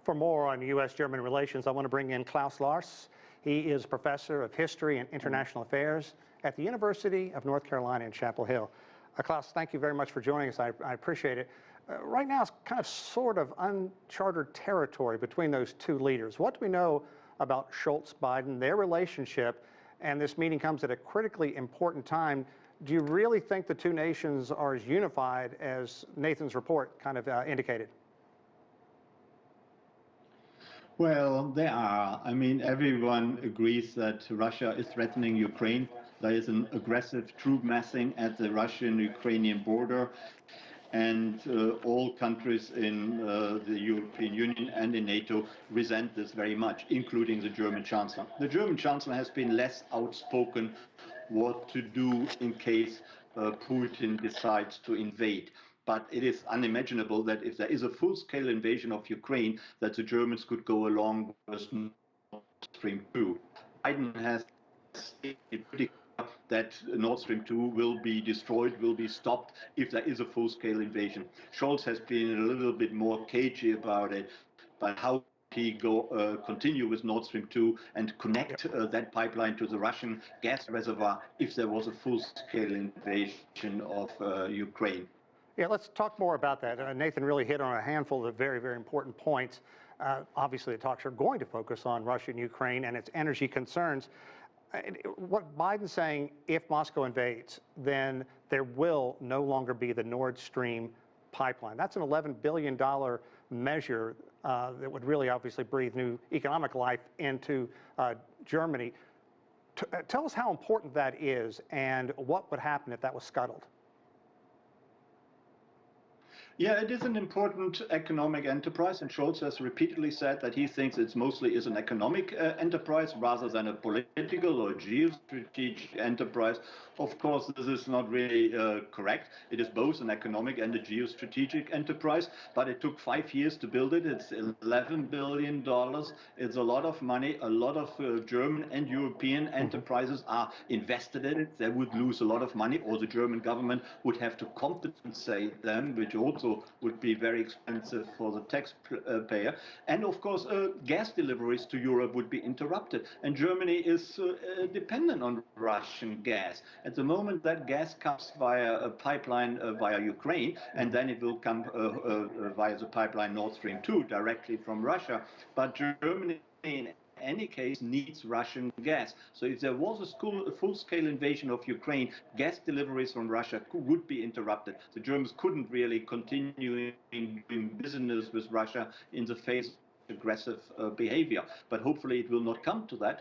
For more on U.S. German relations, I want to bring in Klaus Larres. He is professor of history and international affairs at the University of North Carolina in Chapel Hill. Klaus, thank you very much for joining us. I appreciate it. Right now, it's kind of sort of uncharted territory between those two leaders. What do we know about Scholz-Biden, their relationship, and this meeting comes at a critically important time? Do you really think the two nations are as unified as Nathan's report kind of indicated? Well, they are. I mean, everyone agrees that Russia is threatening Ukraine. There is an aggressive troop massing at the Russian-Ukrainian border. And all countries in the European Union and in NATO resent this very much, including the German Chancellor. The German Chancellor has been less outspoken what to do in case Putin decides to invade. But it is unimaginable that if there is a full-scale invasion of Ukraine, that the Germans could go along with Nord Stream 2. Biden has stated pretty clear that Nord Stream 2 will be destroyed, will be stopped if there is a full-scale invasion. Scholz has been a little bit more cagey about it, but how he continue with Nord Stream 2 and connect that pipeline to the Russian gas reservoir if there was a full-scale invasion of Ukraine. Yeah, let's talk more about that. Nathan really hit on a handful of very, very important points. Obviously, the talks are going to focus on Russia and Ukraine and its energy concerns. What Biden's saying, if Moscow invades, then there will no longer be the Nord Stream pipeline. That's an $11 billion measure that would really obviously breathe new economic life into Germany. Tell us how important that is and what would happen if that was scuttled. Yeah, it is an important economic enterprise, and Scholz has repeatedly said that he thinks it mostly is an economic enterprise rather than a political or geostrategic enterprise. Of course, this is not really correct. It is both an economic and a geostrategic enterprise, but it took 5 years to build it. It's $11 billion. It's a lot of money. A lot of German and European enterprises are invested in it. They would lose a lot of money, or the German government would have to compensate them, which also would be very expensive for the taxpayer. And of course, gas deliveries to Europe would be interrupted. And Germany is dependent on Russian gas. At the moment, that gas comes via a pipeline via Ukraine, and then it will come via the pipeline Nord Stream 2 directly from Russia. But Germany, in any case, needs Russian gas. So if there was a full-scale invasion of Ukraine, gas deliveries from Russia would be interrupted. The Germans couldn't really continue doing business with Russia in the face of aggressive behavior. But hopefully it will not come to that.